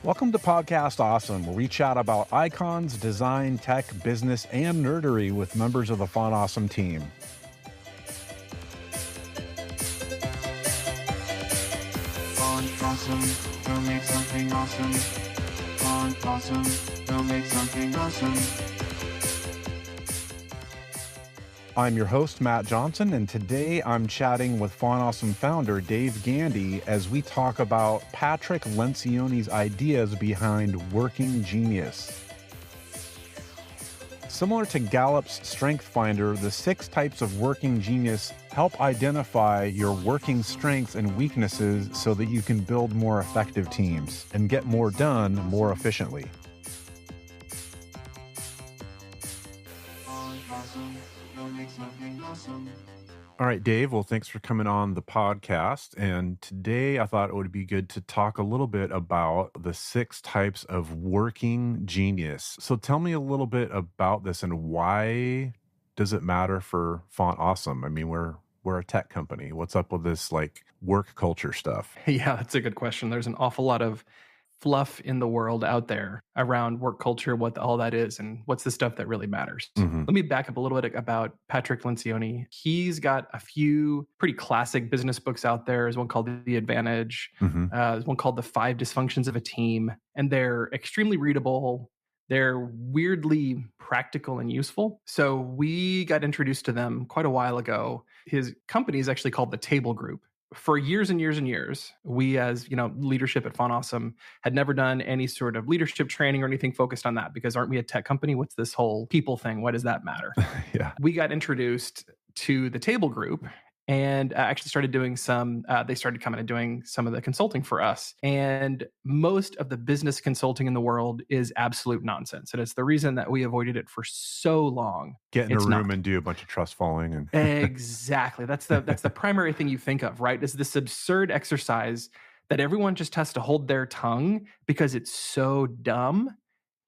Welcome to Podcast Awesome, where we chat about icons, design, tech, business, and nerdery with members of the Font Awesome team. Font Awesome, go make something awesome. Font Awesome, go make something awesome. I'm your host, Matt Johnson, and today I'm chatting with Font Awesome founder Dave Gandy as we talk about Patrick Lencioni's ideas behind Working Genius. Similar to Gallup's Strength Finder, the 6 types of Working Genius help identify your working strengths and weaknesses so that you can build more effective teams and get more done more efficiently. All right, Dave. Well, thanks for coming on the podcast. And today I thought it would be good to talk a little bit about the 6 types of working genius. So tell me a little bit about this and why does it matter for Font Awesome? I mean, we're a tech company. What's up with this like work culture stuff? Yeah, that's a good question. There's an awful lot of fluff in the world out there around work culture, what all that is, and what's the stuff that really matters. Mm-hmm. Let me back up a little bit about Patrick Lencioni. He's got a few pretty classic business books out there. There's one called The Advantage. Mm-hmm. There's one called The 5 Dysfunctions of a Team. And they're extremely readable. They're weirdly practical and useful. So we got introduced to them quite a while ago. His company is actually called The Table Group. For years and years and years, we as leadership at Font Awesome had never done any sort of leadership training or anything focused on that because aren't we a tech company? What's this whole people thing? Why does that matter? Yeah. We got introduced to the Table Group and actually started doing they started coming and doing some of the consulting for us. And most of the business consulting in the world is absolute nonsense. And it's the reason that we avoided it for so long. Get in a room and do a bunch of trust falling. And Exactly. That's the primary thing you think of, right? Is this absurd exercise that everyone just has to hold their tongue because it's so dumb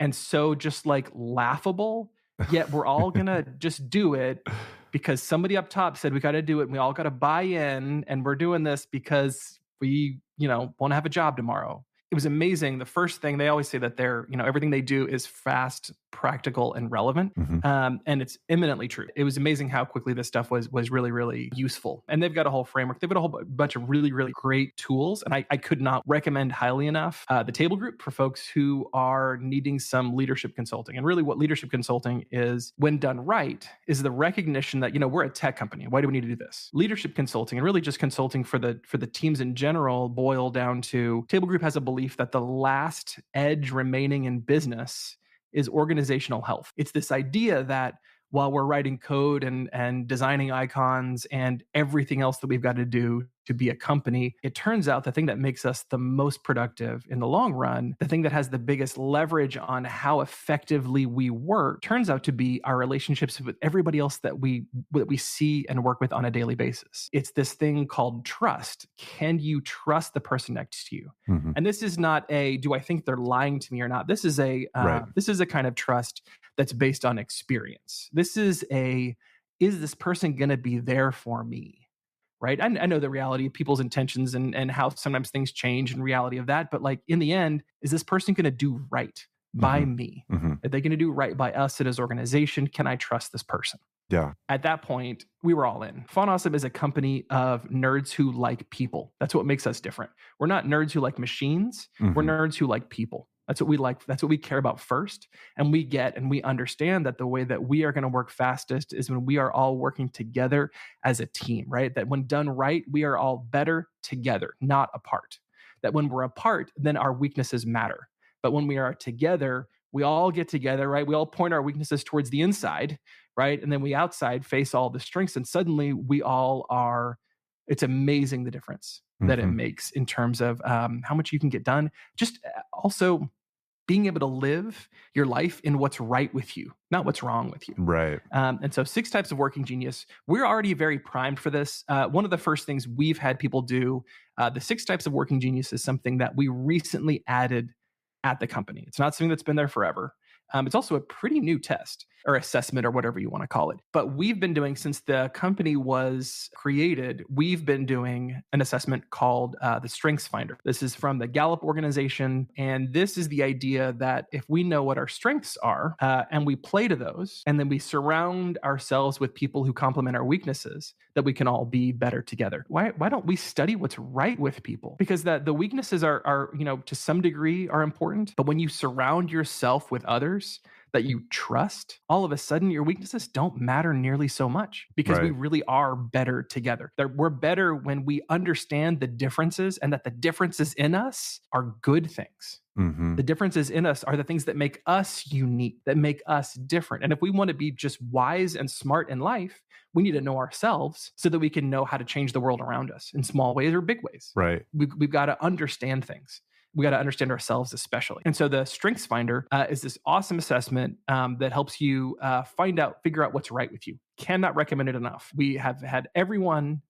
and so just like laughable. Yet we're all going to just do it because somebody up top said we got to do it and we all got to buy in and we're doing this because we, want to have a job tomorrow. It was amazing. The first thing they always say that everything they do is fast, practical, and relevant. Mm-hmm. And it's eminently true. It was amazing how quickly this stuff was really, really useful. And they've got a whole framework. They've got a whole bunch of really, really great tools. And I could not recommend highly enough the Table Group for folks who are needing some leadership consulting. And really what leadership consulting is, when done right, is the recognition that, we're a tech company. Why do we need to do this? Leadership consulting and really just consulting for the teams in general boil down to Table Group has a belief that the last edge remaining in business is organizational health. It's this idea that while we're writing code and designing icons and everything else that we've got to do to be a company, it turns out the thing that makes us the most productive in the long run, the thing that has the biggest leverage on how effectively we work, turns out to be our relationships with everybody else that we see and work with on a daily basis. It's this thing called trust. Can you trust the person next to you? Mm-hmm. And this is not do I think they're lying to me or not? This is a kind of trust that's based on experience. This is is this person going to be there for me? Right? I know the reality of people's intentions and how sometimes things change and reality of that. But like in the end, is this person going to do right by me? Mm-hmm. Are they going to do right by us and as organization? Can I trust this person? Yeah. At that point, we were all in. Font Awesome is a company of nerds who like people. That's what makes us different. We're not nerds who like machines. Mm-hmm. We're nerds who like people. That's what we like. That's what we care about first. And we get and we understand that the way that we are going to work fastest is when we are all working together as a team, right? That when done right, we are all better together, not apart. That when we're apart, then our weaknesses matter. But when we are together, we all get together, right? We all point our weaknesses towards the inside, right? And then we outside face all the strengths. And suddenly we all are, it's amazing the difference that it makes in terms of how much you can get done. Just also being able to live your life in what's right with you, not what's wrong with you. Right. And so 6 types of working genius. We're already very primed for this. One of the first things we've had people do, the 6 types of working genius is something that we recently added at the company. It's not something that's been there forever. It's also a pretty new test. or assessment or whatever you want to call it. But we've been doing, since the company was created, we've been doing an assessment called the Strengths Finder. This is from the Gallup organization. And this is the idea that if we know what our strengths are and we play to those, and then we surround ourselves with people who complement our weaknesses, that we can all be better together. Why don't we study what's right with people? Because the weaknesses are, to some degree are important, but when you surround yourself with others that you trust, all of a sudden your weaknesses don't matter nearly so much, because we really are better together. We're better when we understand the differences, and that the differences in us are good things. The differences in us are the things that make us unique, that make us different. And if we want to be just wise and smart in life, we need to know ourselves so that we can know how to change the world around us in small ways or big ways. Right. We've got to understand things. We got to understand ourselves especially. And so the Strengths Finder is this awesome assessment that helps you figure out what's right with you. Cannot recommend it enough. We have had everyone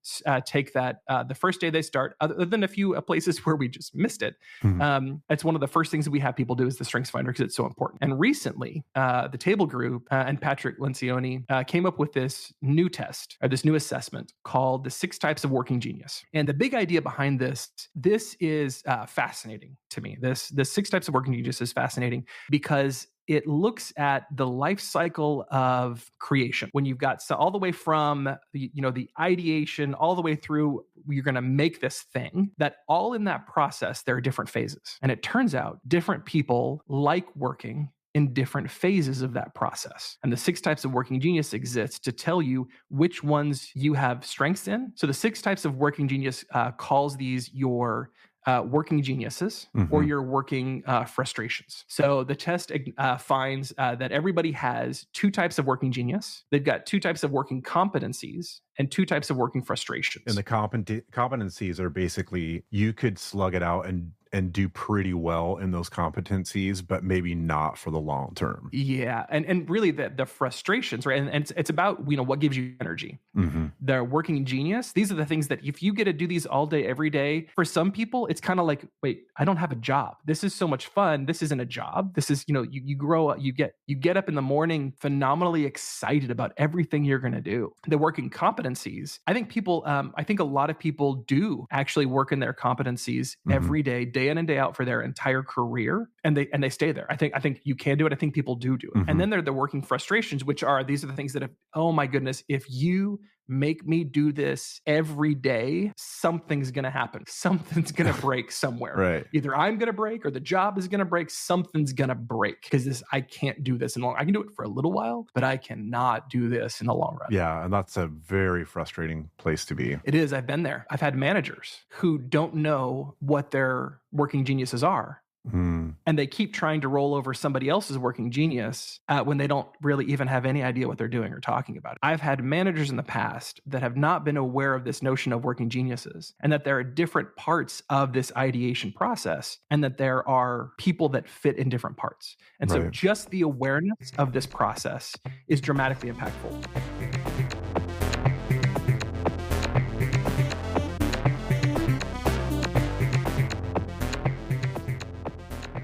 take that the first day they start, other than a few places where we just missed it. It's one of the first things that we have people do is the Strengths Finder, because it's so important. And recently, the Table Group and Patrick Lencioni came up with this new test, or this new assessment called the 6 Types of Working Genius. And the big idea behind this is fascinating to me. The 6 Types of Working Genius is fascinating because it looks at the life cycle of creation. When you've got all the way from the ideation all the way through, you're going to make this thing, that all in that process, there are different phases. And it turns out different people like working in different phases of that process. And the 6 Types of Working Genius exists to tell you which ones you have strengths in. So the 6 Types of Working Genius calls these your working geniuses or your working frustrations. So the test finds that everybody has 2 types of working genius. They've got 2 types of working competencies and 2 types of working frustrations. And the competencies are basically, you could slug it out and do pretty well in those competencies, but maybe not for the long term. Yeah. And really the frustrations, right? And it's about, what gives you energy. The working genius, these are the things that if you get to do these all day, every day, for some people, it's kind of like, wait, I don't have a job. This is so much fun. This isn't a job. This is, you grow up, you get up in the morning phenomenally excited about everything you're going to do. The working competencies, I think a lot of people do actually work in their competencies every day in and day out for their entire career, and they stay there. I think you can do it. I think people do it. And then there are the working frustrations, which are, these are the things that oh my goodness, if you make me do this every day, something's going to happen. Something's going to break somewhere. Right. Either I'm going to break or the job is going to break. Something's going to break, because I can't do this in the long. I can do it for a little while, but I cannot do this in the long run. Yeah. And that's a very frustrating place to be. It is. I've been there. I've had managers who don't know what their working geniuses are. And they keep trying to roll over somebody else's working genius when they don't really even have any idea what they're doing or talking about. I've had managers in the past that have not been aware of this notion of working geniuses, and that there are different parts of this ideation process, and that there are people that fit in different parts. And so just the awareness of this process is dramatically impactful.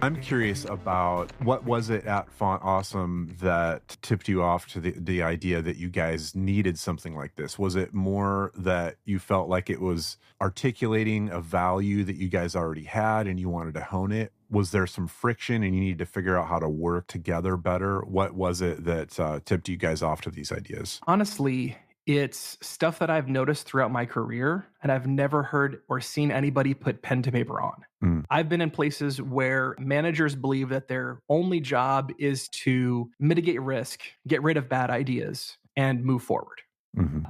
I'm curious about, what was it at Font Awesome that tipped you off to the idea that you guys needed something like this? Was it more that you felt like it was articulating a value that you guys already had and you wanted to hone it? Was there some friction and you needed to figure out how to work together better? What was it that tipped you guys off to these ideas? Honestly, it's stuff that I've noticed throughout my career, and I've never heard or seen anybody put pen to paper on. I've been in places where managers believe that their only job is to mitigate risk, get rid of bad ideas, and move forward.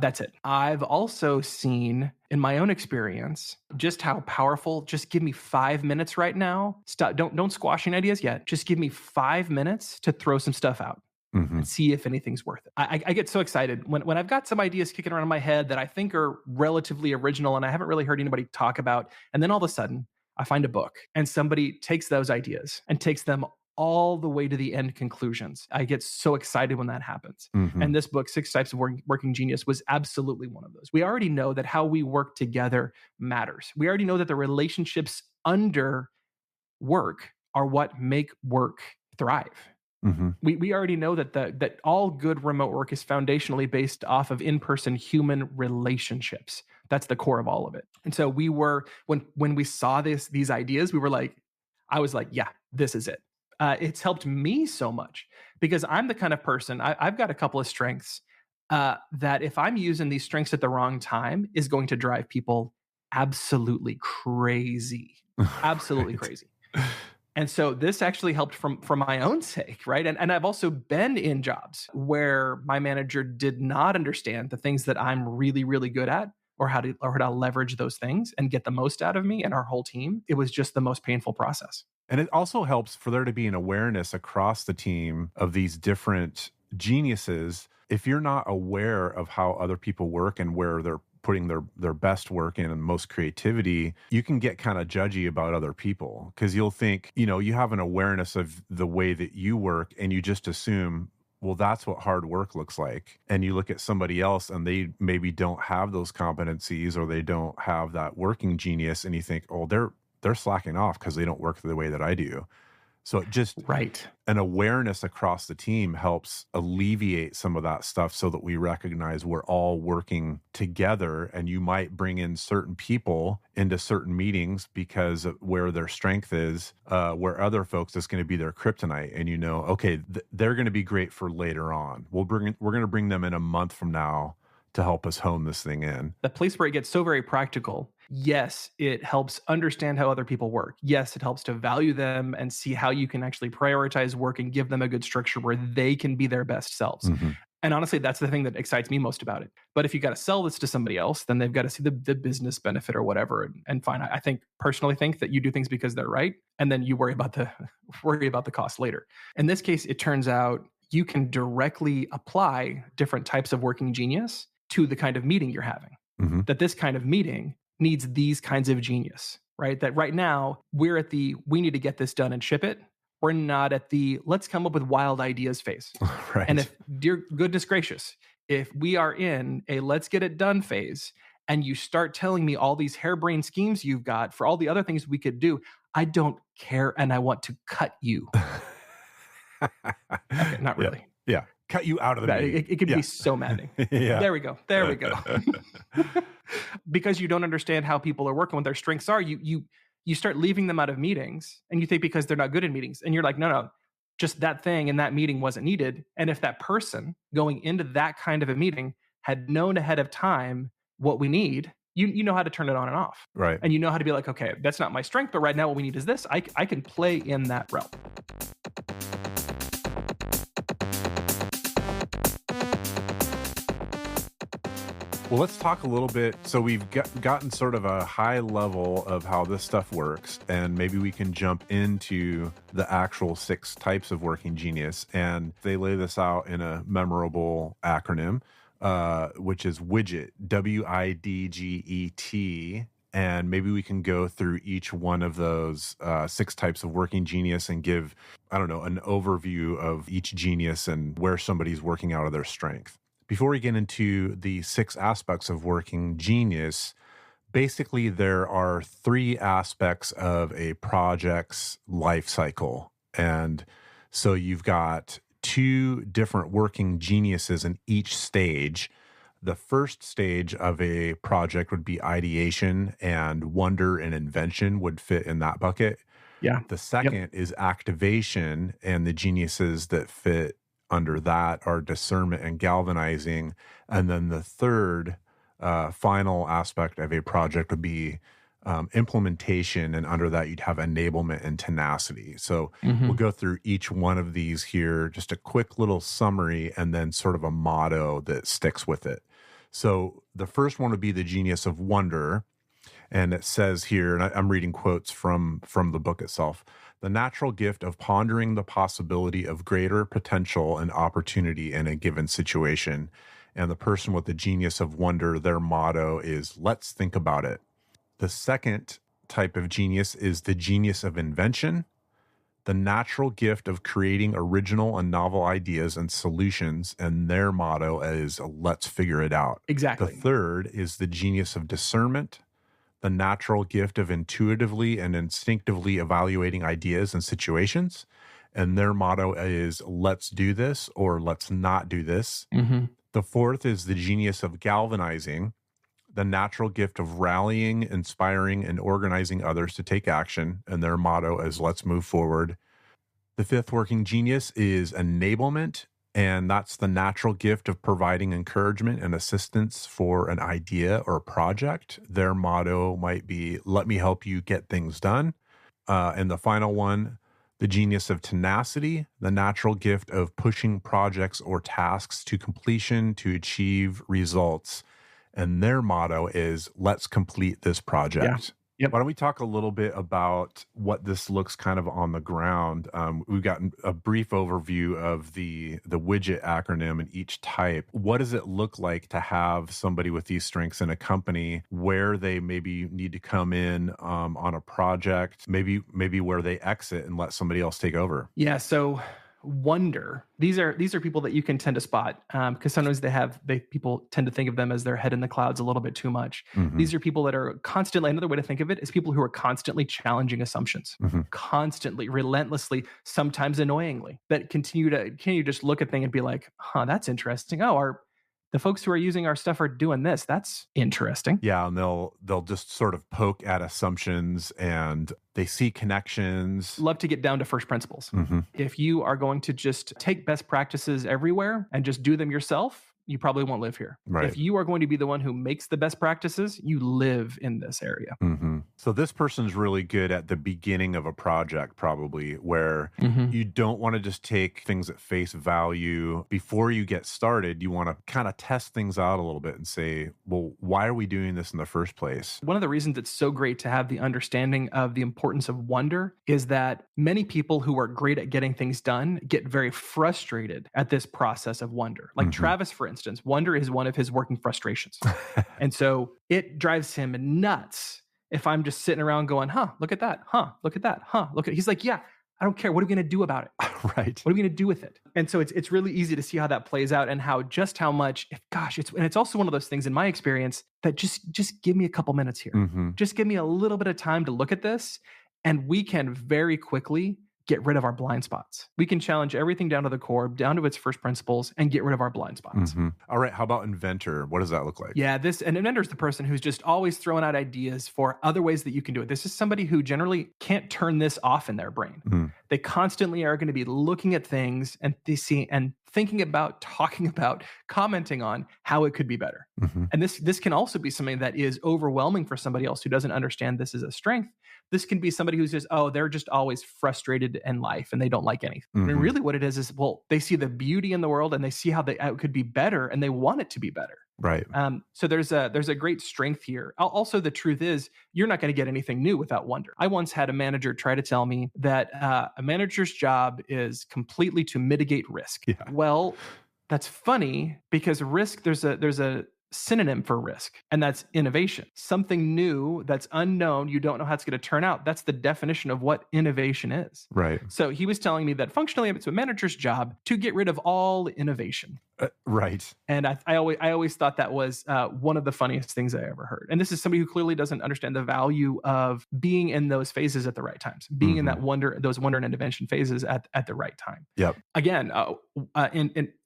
That's it. I've also seen in my own experience just how powerful, just give me 5 minutes right now. Stop, don't squash any ideas yet. Just give me 5 minutes to throw some stuff out. And see if anything's worth it. I get so excited when I've got some ideas kicking around in my head that I think are relatively original and I haven't really heard anybody talk about. And then all of a sudden, I find a book and somebody takes those ideas and takes them all the way to the end conclusions. I get so excited when that happens. And this book, 6 Types of Working Genius, was absolutely one of those. We already know that how we work together matters. We already know that the relationships under work are what make work thrive. Mhm. We already know that all good remote work is foundationally based off of in-person human relationships. That's the core of all of it. And so we were when we saw these ideas, we were like, I was like, yeah, this is it. It's helped me so much because I'm the kind of person I've got a couple of strengths that if I'm using these strengths at the wrong time is going to drive people absolutely crazy, absolutely Right. crazy. And so this actually helped from my own sake, right? And I've also been in jobs where my manager did not understand the things that I'm really, really good at or how to leverage those things and get the most out of me and our whole team. It was just the most painful process. And it also helps for there to be an awareness across the team of these different geniuses. If you're not aware of how other people work and where they're putting their best work in and most creativity, you can get kind of judgy about other people because you'll think, you have an awareness of the way that you work and you just assume, well, that's what hard work looks like. And you look at somebody else and they maybe don't have those competencies or they don't have that working genius and you think, oh, they're slacking off because they don't work the way that I do. So just Right. an awareness across the team helps alleviate some of that stuff so that we recognize we're all working together. And you might bring in certain people into certain meetings because of where their strength is, where other folks it's going to be their kryptonite. And okay, they're going to be great for later on. We're going to bring them in a month from now to help us hone this thing in. The place where it gets so very practical. Yes, it helps understand how other people work. Yes, it helps to value them and see how you can actually prioritize work and give them a good structure where they can be their best selves. Mhm. And honestly, that's the thing that excites me most about it. But if you got to sell this to somebody else, then they've got to see the business benefit or whatever. And fine, I personally think that you do things because they're right, and then you worry about the cost later. In this case, it turns out you can directly apply different types of working genius to the kind of meeting you're having. Mhm. That this kind of meeting needs these kinds of genius, right? That right now we're at the we need to get this done and ship it. We're not at the let's come up with wild ideas phase. Right. And if, dear goodness gracious, if we are in a let's get it done phase and you start telling me all these harebrained schemes you've got for all the other things we could do, I don't care and I want to cut you. Okay, not really. Yeah. Cut you out of the meeting. It can Yeah. be so maddening. Yeah. There we go. Because you don't understand how people are working, what their strengths are, you start leaving them out of meetings and you think because they're not good in meetings. And you're like, no, just that thing in that meeting wasn't needed. And if that person going into that kind of a meeting had known ahead of time what we need, you know how to turn it on and off. Right. And you know how to be like, okay, that's not my strength, but right now what we need is this. I can play in that realm. Well, let's talk a little bit. So we've gotten sort of a high level of how this stuff works, and maybe we can jump into the actual 6 types of working genius. And they lay this out in a memorable acronym, which is WIDGET, WIDGET. And maybe we can go through each one of those 6 types of working genius and give, an overview of each genius and where somebody's working out of their strength. Before we get into the 6 aspects of working genius, basically there are 3 aspects of a project's life cycle. And so you've got 2 different working geniuses in each stage. The first stage of a project would be ideation, and wonder and invention would fit in that bucket. Yeah. The second is activation, and the geniuses that fit under that are discernment and galvanizing. And then the third final aspect of a project would be implementation. And under that, you'd have enablement and tenacity. So we'll go through each one of these here, just a quick little summary, and then sort of a motto that sticks with it. So the first one would be the genius of wonder. And it says here, and I'm reading quotes from the book itself, the natural gift of pondering the possibility of greater potential and opportunity in a given situation. And the person with the genius of wonder, their motto is, let's think about it. The second type of genius is the genius of invention, the natural gift of creating original and novel ideas and solutions. And their motto is, let's figure it out. Exactly. The third is the genius of discernment, the natural gift of intuitively and instinctively evaluating ideas and situations. and their motto is let's do this or let's not do this. Mm-hmm. The fourth is the genius of galvanizing, the natural gift of rallying, inspiring, and organizing others to take action. And their motto is let's move forward. The fifth working genius is enablement, and that's the natural gift of providing encouragement and assistance for an idea or a project. Their motto might be, let me help you get things done. And the final one, the genius of tenacity, the natural gift of pushing projects or tasks to completion to achieve results. And their motto is, let's complete this project. Yep. Why don't we talk a little bit about what this looks kind of on the ground? We've gotten a brief overview of the widget acronym in each type. What does it look like to have somebody with these strengths in a company, where they maybe need to come in on a project, maybe where they exit and let somebody else take over? Yeah. So wonder, these are people that you can tend to spot, because sometimes people tend to think of them as their head in the clouds a little bit too much. Mhm. These are people that are constantly, another way to think of it is people who are constantly challenging assumptions, Mhm. constantly, relentlessly, sometimes annoyingly, that continue to just look at things and be like, huh, that's interesting. Oh, the folks who are using our stuff are doing this. That's interesting. Yeah, and they'll just sort of poke at assumptions, and they see connections. Love to get down to first principles. Mhm. If you are going to just take best practices everywhere and just do them yourself, you probably won't live here. Right. If you are going to be the one who makes the best practices, you live in this area. Mm-hmm. So this person's really good at the beginning of a project, probably, where Mhm. you don't want to just take things at face value. Before you get started, you want to kind of test things out a little bit and say, well, why are we doing this in the first place? One of the reasons it's so great to have the understanding of the importance of wonder is that many people who are great at getting things done get very frustrated at this process of wonder. Like Mhm. Travis, for instance, wonder is one of his working frustrations. And so it drives him nuts if I'm just sitting around going, huh, look at that, huh, look at that, huh, look at. He's like, yeah, I don't care. What are we going to do about it? Right. What are we going to do with it? And so it's really easy to see how that plays out, and how much, it's also one of those things in my experience that just give me a couple minutes here. Mhm. Just give me a little bit of time to look at this, and we can very quickly get rid of our blind spots. We can challenge everything down to the core, down to its first principles, and get rid of our blind spots. Mhm. All right. How about inventor? What does that look like? Yeah, an inventor is the person who's just always throwing out ideas for other ways that you can do it. This is somebody who generally can't turn this off in their brain. Mhm. They constantly are going to be looking at things and thinking about, talking about, commenting on how it could be better. Mhm. And this can also be something that is overwhelming for somebody else who doesn't understand this as a strength. This can be somebody who's just, they're just always frustrated in life and they don't like anything. Mhm. And really what it is, well, they see the beauty in the world and they see how it could be better and they want it to be better. Right. So there's a great strength here. Also, the truth is, you're not going to get anything new without wonder. I once had a manager try to tell me that a manager's job is completely to mitigate risk. Yeah. Well, that's funny because risk, there's a synonym for risk, and that's innovation. Something new that's unknown, you don't know how it's going to turn out. That's the definition of what innovation is. Right. So he was telling me that functionally it's a manager's job to get rid of all innovation. Right. And I always thought that was one of the funniest things I ever heard. And this is somebody who clearly doesn't understand the value of being in those phases at the right times, being in that those wonder and invention phases at the right time. Yep. Again,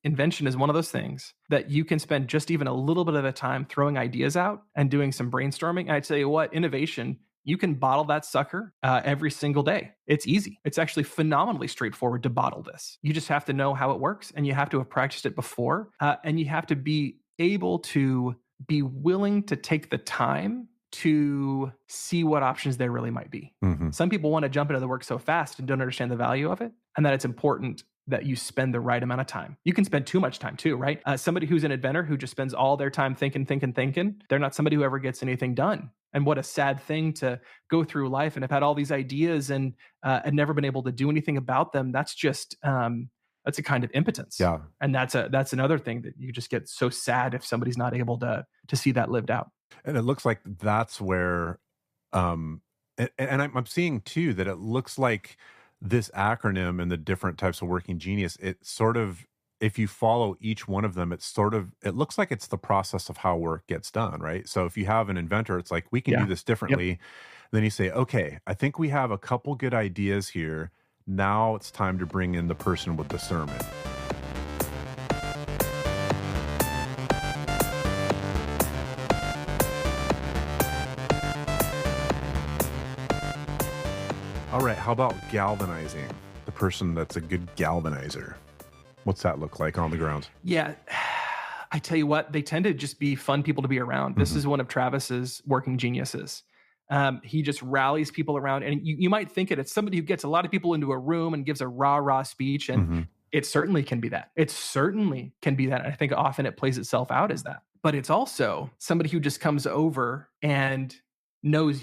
invention is one of those things that you can spend just even a little bit of the time throwing ideas out and doing some brainstorming. And I tell you what, innovation, you can bottle that sucker every single day. It's easy. It's actually phenomenally straightforward to bottle this. You just have to know how it works, and you have to have practiced it before, and you have to be able to be willing to take the time to see what options there really might be. Mhm. Some people want to jump into the work so fast and don't understand the value of it, and that it's important that you spend the right amount of time. You can spend too much time too, right? Somebody who's an inventor who just spends all their time thinking, they're not somebody who ever gets anything done. And what a sad thing to go through life and have had all these ideas and never been able to do anything about them. That's just, that's a kind of impotence. Yeah. And that's another thing that you just get so sad if somebody's not able to see that lived out. And it looks like that's where, and I'm seeing too that it looks like this acronym and the different types of working genius, it sort of, if you follow each one of them, it looks like it's the process of how work gets done, right? So if you have an inventor, it's like, we can do this differently. Then you say, okay, I think we have a couple good ideas here. Now it's time to bring in the person with discernment. All right, how about galvanizing? The person that's a good galvanizer. What's that look like on the ground? Yeah. I tell you what, they tend to just be fun people to be around. This is one of Travis's working geniuses. He just rallies people around, and you might think it's somebody who gets a lot of people into a room and gives a rah speech, and it certainly can be that. It certainly can be that. And I think often it plays itself out as that. But it's also somebody who just comes over and knows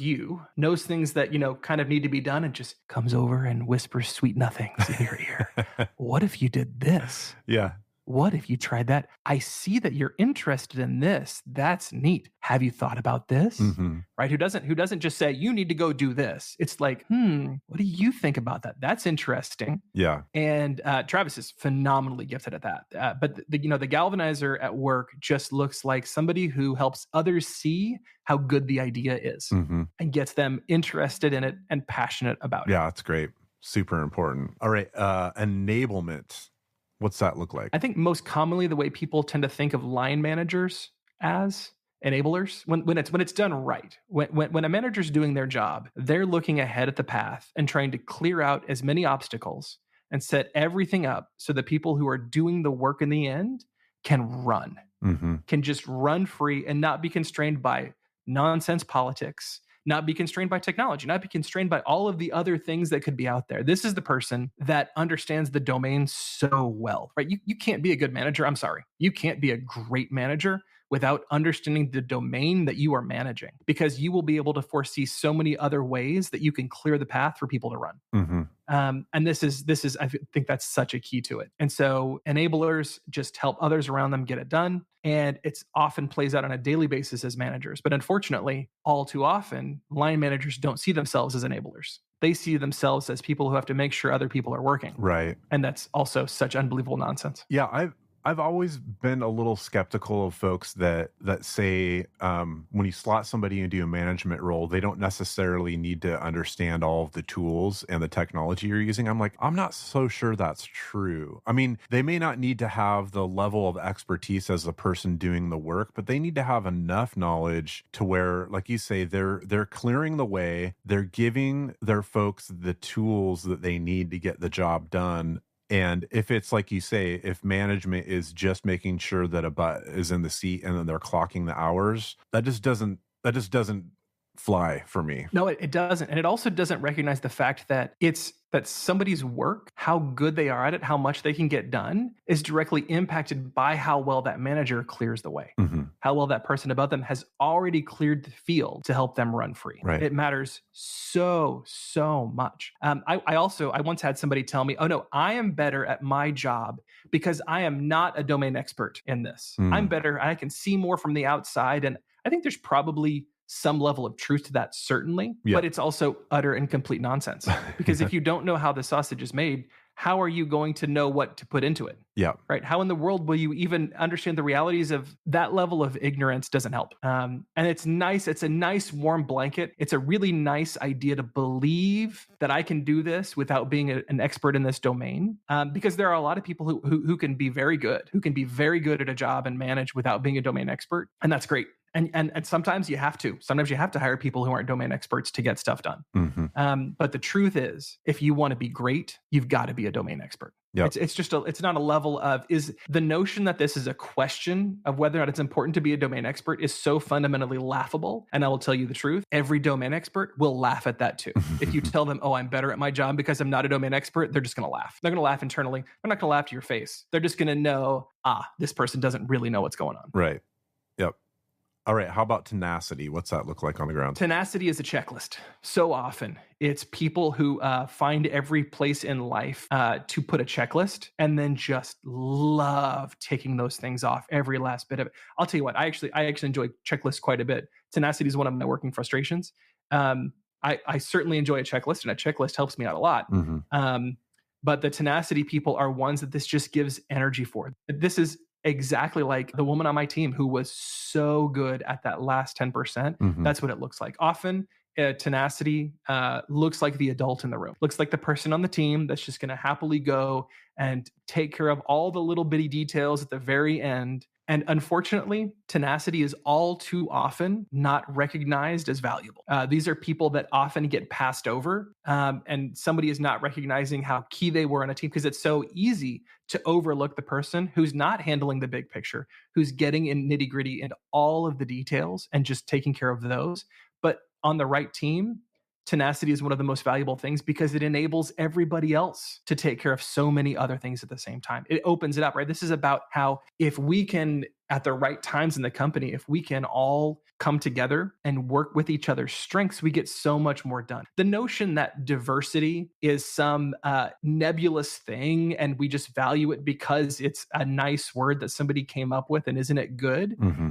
knows things that, kind of need to be done, and just comes over and whispers sweet nothings in your ear. What if you did this? Yeah. What if you tried that? I see that you're interested in this. That's neat. Have you thought about this? Right? Who doesn't just say, you need to go do this. It's like, what do you think about that? That's interesting. Yeah. And Travis is phenomenally gifted at that. But the galvanizer at work just looks like somebody who helps others see how good the idea is and gets them interested in it and passionate about it. Yeah, that's great. Super important. All right. Enablement. What's that look like? I think most commonly the way people tend to think of line managers as enablers, when it's done right, when a manager's doing their job, they're looking ahead at the path and trying to clear out as many obstacles and set everything up so the people who are doing the work in the end can run, can just run free and not be constrained by nonsense politics, not be constrained by technology, not be constrained by all of the other things that could be out there. This is the person that understands the domain so well, right? You can't be a good manager. I'm sorry. You can't be a great manager without understanding the domain that you are managing, because you will be able to foresee so many other ways that you can clear the path for people to run. And this is, I think that's such a key to it. And so enablers just help others around them get it done. And it's often plays out on a daily basis as managers. But unfortunately, all too often, line managers don't see themselves as enablers. They see themselves as people who have to make sure other people are working. Right. And that's also such unbelievable nonsense. Yeah, I've always been a little skeptical of folks that say when you slot somebody into a management role, they don't necessarily need to understand all of the tools and the technology you're using. I'm like, I'm not so sure that's true. I mean, they may not need to have the level of expertise as the person doing the work, but they need to have enough knowledge to where, like you say, they're clearing the way, they're giving their folks the tools that they need to get the job done. And if it's like you say, if management is just making sure that a butt is in the seat and then they're clocking the hours, that just doesn't fly for me. No, it doesn't. And it also doesn't recognize the fact that that somebody's work, how good they are at it, how much they can get done, is directly impacted by how well that manager clears the way, how well that person above them has already cleared the field to help them run free. Right. It matters so much. I once had somebody tell me, oh no, I am better at my job because I am not a domain expert in this. I'm better. I can see more from the outside. And I think there's probably some level of truth to that, certainly, but it's also utter and complete nonsense. Because if you don't know how the sausage is made, how are you going to know what to put into it? Yeah. Right. How in the world will you even understand the realities of that level of ignorance? Doesn't help. And it's nice. It's a nice warm blanket. It's a really nice idea to believe that I can do this without being an expert in this domain. Because there are a lot of people who can be very good, at a job and manage without being a domain expert. And that's great. And sometimes you have to. Sometimes you have to hire people who aren't domain experts to get stuff done. But the truth is, if you want to be great, you've got to be a domain expert. Yep. It's not a level of, is the notion that this is a question of whether or not it's important to be a domain expert is so fundamentally laughable. And I will tell you the truth, every domain expert will laugh at that too. If you tell them, oh, I'm better at my job because I'm not a domain expert, they're just going to laugh. They're going to laugh internally. They're not going to laugh to your face. They're just going to know, this person doesn't really know what's going on. Right. Yep. All right. How about tenacity? What's that look like on the ground? Tenacity is a checklist. So often it's people who find every place in life to put a checklist and then just love taking those things off, every last bit of it. I'll tell you what, I actually enjoy checklists quite a bit. Tenacity is one of my working frustrations. I certainly enjoy a checklist, and a checklist helps me out a lot. But the tenacity people are ones that this just gives energy for. This is exactly like the woman on my team who was so good at that last 10%. That's what it looks like. Often Tenacity looks like the adult in the room, looks like the person on the team that's just going to happily go and take care of all the little bitty details at the very end. And unfortunately, Tenacity is all too often not recognized as valuable. These are people that often get passed over, and somebody is not recognizing how key they were on a team, because it's so easy to overlook the person who's not handling the big picture, who's getting in nitty gritty into all of the details and just taking care of those. But on the right team, Tenacity is one of the most valuable things because it enables everybody else to take care of so many other things at the same time. It opens it up, right? This is about how if we can, at the right times in the company, if we can all come together and work with each other's strengths, we get so much more done. The notion that diversity is some nebulous thing and we just value it because it's a nice word that somebody came up with and isn't it good? Mm-hmm.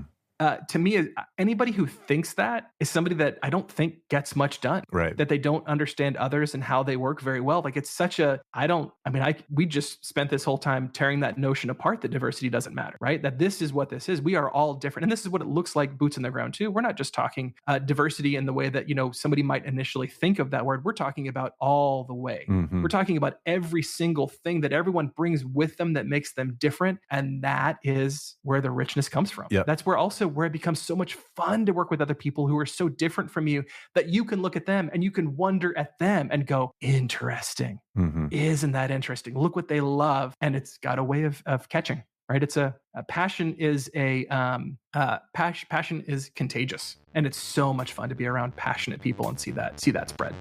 To me, anybody who thinks that is somebody that I don't think gets much done. Right. That they don't understand others and how they work very well. Like it's such we just spent this whole time tearing that notion apart that diversity doesn't matter, right? That this is what this is. We are all different. And this is what it looks like, boots in the ground too. We're not just talking diversity in the way that, somebody might initially think of that word. We're talking about all the way. Mm-hmm. We're talking about every single thing that everyone brings with them that makes them different. And that is where the richness comes from. Yep. That's where it becomes so much fun to work with other people who are so different from you that you can look at them and you can wonder at them and go, interesting. Mm-hmm. Isn't that interesting? Look what they love. And it's got a way of catching, right? It's a passion is passion is contagious. And it's so much fun to be around passionate people and see that spread.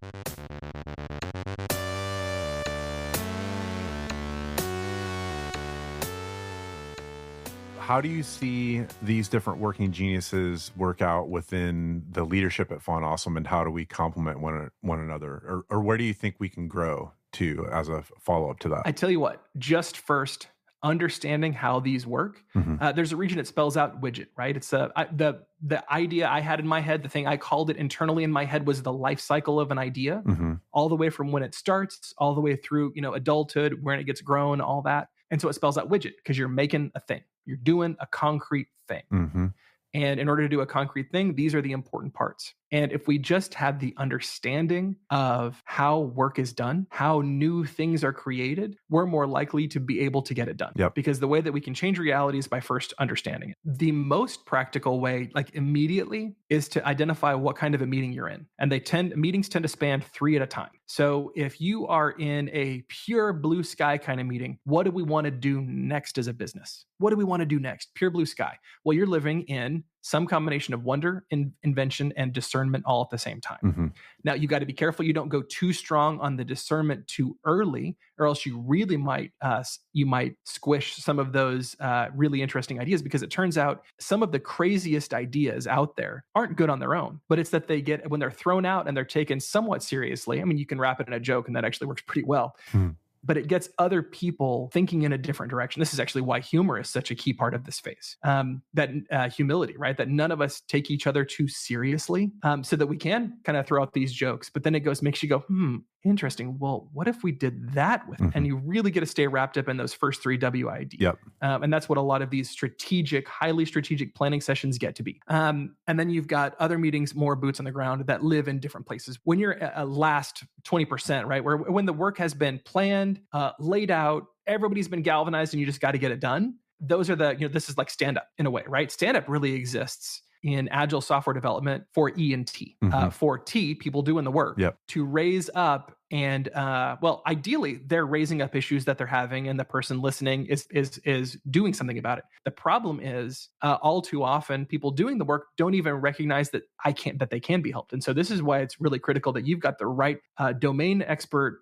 How do you see these different working geniuses work out within the leadership at Font Awesome, and how do we complement one another? Or where do you think we can grow to as a follow-up to that? I tell you what, just first, understanding how these work. Mm-hmm. There's a region that spells out widget, right? It's the idea I had in my head, the thing I called it internally in my head was the life cycle of an idea, Mm-hmm. all the way from when it starts, all the way through, adulthood, when it gets grown, all that. And so it spells out widget because you're making a thing. You're doing a concrete thing. Mm-hmm. And in order to do a concrete thing, these are the important parts. And if we just have the understanding of how work is done, how new things are created, we're more likely to be able to get it done. Yep. Because the way that we can change reality is by first understanding it. The most practical way, like immediately, is to identify what kind of a meeting you're in. And meetings tend to span 3 at a time. So if you are in a pure blue sky kind of meeting, what do we want to do next as a business? What do we want to do next? Pure blue sky. Well, you're living in some combination of wonder, invention, and discernment all at the same time. Mm-hmm. Now, you got to be careful you don't go too strong on the discernment too early, or else you really might squish some of those really interesting ideas, because it turns out some of the craziest ideas out there aren't good on their own, but it's that they get, when they're thrown out and they're taken somewhat seriously. I mean, you can wrap it in a joke and that actually works pretty well. Mm-hmm. But it gets other people thinking in a different direction. This is actually why humor is such a key part of this phase. That humility, right? That none of us take each other too seriously, so that we can kind of throw out these jokes. But then it makes you go, interesting. Well, what if we did that with it? Mm-hmm. And you really get to stay wrapped up in those first 3 WID. Yep. And that's what a lot of these highly strategic planning sessions get to be. And then you've got other meetings, more boots on the ground, that live in different places. When you're a last 20%, right? When the work has been planned, laid out, everybody's been galvanized, and you just got to get it done. Those are this is like stand-up in a way, right? Stand-up really exists in agile software development for E and T. Mm-hmm. For T, people doing the work, Yep. to raise up and ideally they're raising up issues that they're having, and the person listening is doing something about it. The problem is all too often people doing the work don't even recognize that they can be helped. And so this is why it's really critical that you've got the right domain expert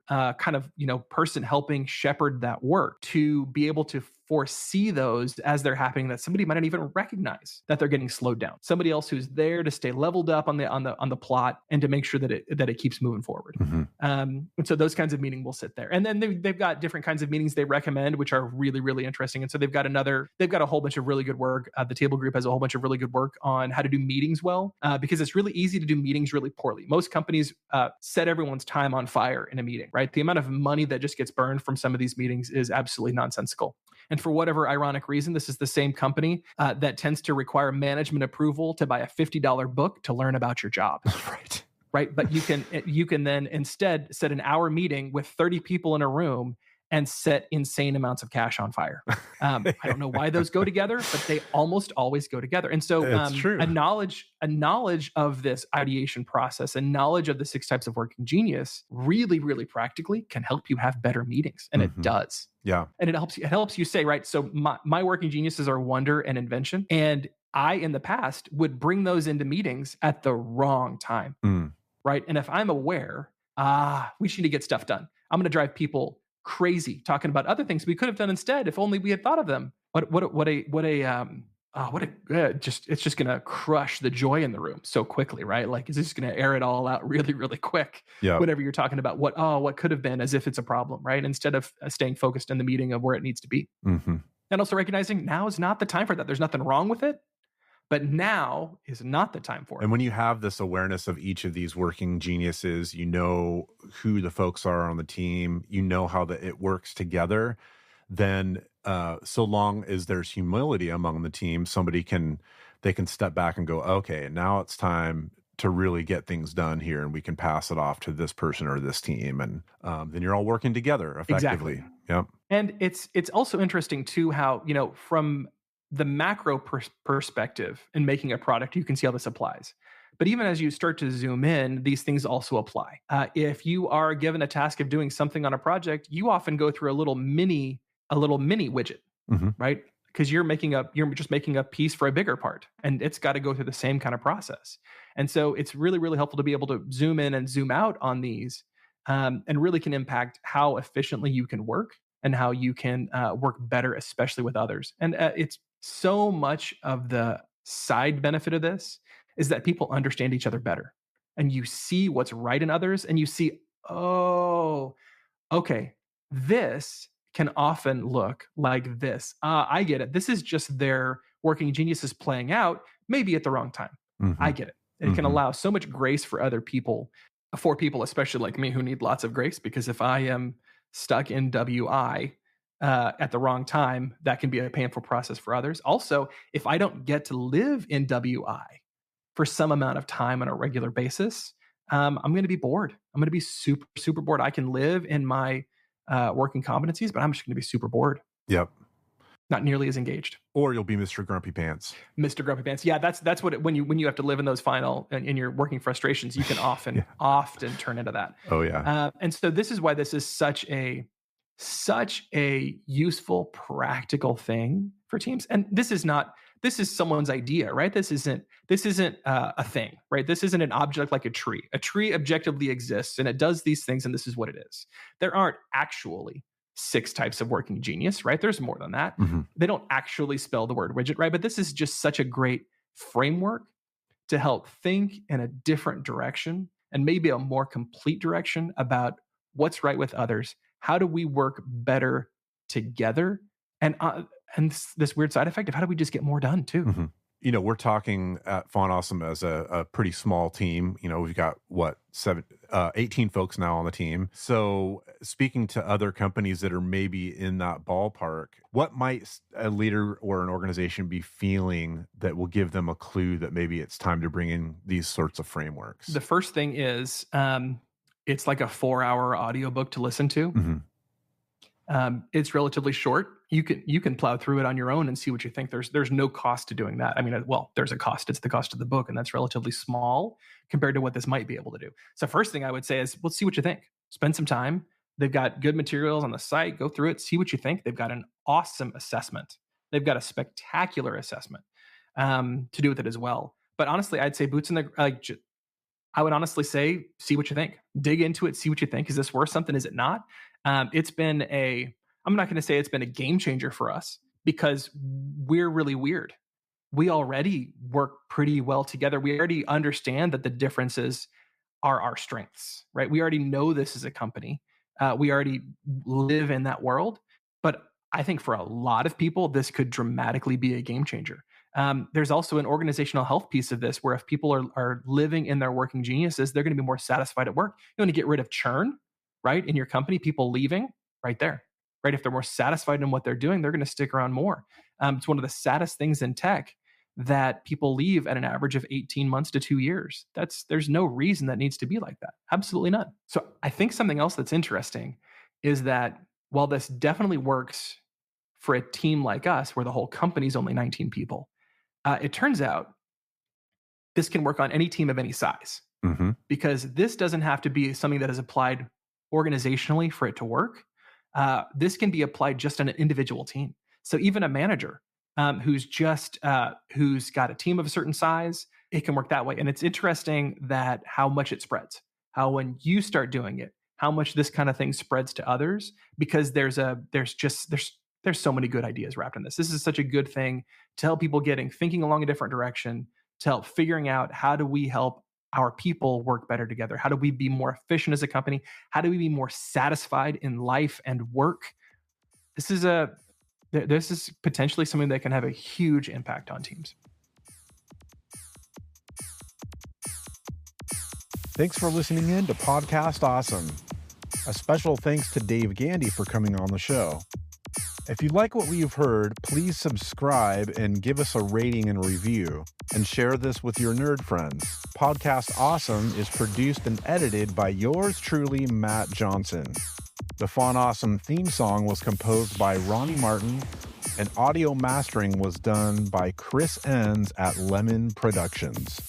person helping shepherd that work, to be able to foresee those as they're happening, that somebody might not even recognize that they're getting slowed down. Somebody else who's there to stay leveled up on the plot and to make sure that it keeps moving forward. Mm-hmm. And so those kinds of meetings will sit there. And then they've got different kinds of meetings they recommend, which are really, really interesting. And so they've got a whole bunch of really good work. The Table Group has a whole bunch of really good work on how to do meetings well, because it's really easy to do meetings really poorly. Most companies set everyone's time on fire in a meeting, right? The amount of money that just gets burned from some of these meetings is absolutely nonsensical. And for whatever ironic reason, this is the same company that tends to require management approval to buy a $50 book to learn about your job. Right. right? But you can then instead set an hour meeting with 30 people in a room and set insane amounts of cash on fire. I don't know why those go together, but they almost always go together. And so It's true. a knowledge of this ideation process and knowledge of the 6 types of working genius really, really practically can help you have better meetings. And it does. Yeah. And it helps you say, right, so my working geniuses are wonder and invention. And I, in the past, would bring those into meetings at the wrong time. Right. And if I'm aware, we should need to get stuff done, I'm going to drive people crazy talking about other things we could have done instead if only we had thought of them. It's just going to crush the joy in the room so quickly, right? Like, it's just going to air it all out really, really quick. Yeah. Whenever you're talking about what could have been, as if it's a problem, right? Instead of staying focused in the meeting of where it needs to be. And also recognizing now is not the time for that. There's nothing wrong with it, but now is not the time for it. And when you have this awareness of each of these working geniuses, you know who the folks are on the team, you know how it works together, then so long as there's humility among the team, they can step back and go, okay, now it's time to really get things done here, and we can pass it off to this person or this team, and then you're all working together effectively. Exactly. Yep. And it's also interesting too how, from the macro perspective in making a product, you can see how this applies. But even as you start to zoom in, these things also apply. If you are given a task of doing something on a project, you often go through a little mini widget, right? Because you're just making a piece for a bigger part, and it's got to go through the same kind of process. And so it's really, really helpful to be able to zoom in and zoom out on these, and really can impact how efficiently you can work and how you can work better, especially with others. And it's so much of the side benefit of this is that people understand each other better, and you see what's right in others, and you see, oh, okay, this can often look like this. I get it. This is just their working geniuses playing out, maybe at the wrong time. I get it. It can allow so much grace for people, especially like me, who need lots of grace, because if I am stuck in WI at the wrong time, that can be a painful process for others. Also, if I don't get to live in WI for some amount of time on a regular basis, I'm going to be bored. I'm going to be super, super bored. I can live in my working competencies, but I'm just going to be super bored. Yep. Not nearly as engaged. Or you'll be Mr. Grumpy Pants. Mr. Grumpy Pants. Yeah, that's what when you have to live in those in your working frustrations, you can often turn into that. Oh yeah. And so this is why this is such a useful, practical thing for teams. And this is someone's idea, right? This isn't a thing, right? This isn't an object like a tree. A tree objectively exists and it does these things, and this is what it is. There aren't actually 6 types of working genius, right? There's more than that. They don't actually spell the word widget, right? But this is just such a great framework to help think in a different direction, and maybe a more complete direction, about what's right with others. How do we work better together? And this weird side effect of how do we just get more done too? We're talking at Fawn Awesome as a pretty small team. We've got 18 folks now on the team. So speaking to other companies that are maybe in that ballpark, what might a leader or an organization be feeling that will give them a clue that maybe it's time to bring in these sorts of frameworks? The first thing is, it's like a 4-hour audiobook to listen to. It's relatively short. You can plow through it on your own and see what you think. There's no cost to doing that. I mean, well, there's a cost. It's the cost of the book, and that's relatively small compared to what this might be able to do. So first thing I would say is, let's see what you think. Spend some time. They've got good materials on the site. Go through it. See what you think. They've got an awesome assessment. They've got a spectacular assessment to do with it as well. But honestly, I'd say I would honestly say, see what you think. Dig into it. See what you think. Is this worth something? Is it not? I'm not going to say it's been a game changer for us, because we're really weird. We already work pretty well together. We already understand that the differences are our strengths, right? We already know this as a company. We already live in that world. But I think for a lot of people, this could dramatically be a game changer. There's also an organizational health piece of this, where if people are living in their working geniuses, they're going to be more satisfied at work. You want to get rid of churn, right? In your company, people leaving, right there, right? If they're more satisfied in what they're doing, they're going to stick around more. It's one of the saddest things in tech that people leave at an average of 18 months to 2 years. There's no reason that needs to be like that. Absolutely none. So I think something else that's interesting is that while this definitely works for a team like us, where the whole company is only 19 people, it turns out this can work on any team of any size, Hmm. because this doesn't have to be something that is applied organizationally for it to work. This can be applied just on an individual team. So even a manager who's got a team of a certain size, it can work that way. And it's interesting that how much it spreads, how when you start doing it, how much this kind of thing spreads to others, because there's so many good ideas wrapped in this. This is such a good thing to help people thinking along a different direction, to help figuring out how do we help our people work better together? How do we be more efficient as a company? How do we be more satisfied in life and work? This is potentially something that can have a huge impact on teams. Thanks for listening in to Podcast Awesome. A special thanks to Dave Gandy for coming on the show. If you like what we've heard, please subscribe and give us a rating and review, and share this with your nerd friends. Podcast Awesome is produced and edited by yours truly, Matt Johnson. The Font Awesome theme song was composed by Ronnie Martin, and audio mastering was done by Chris Enns at Lemon Productions.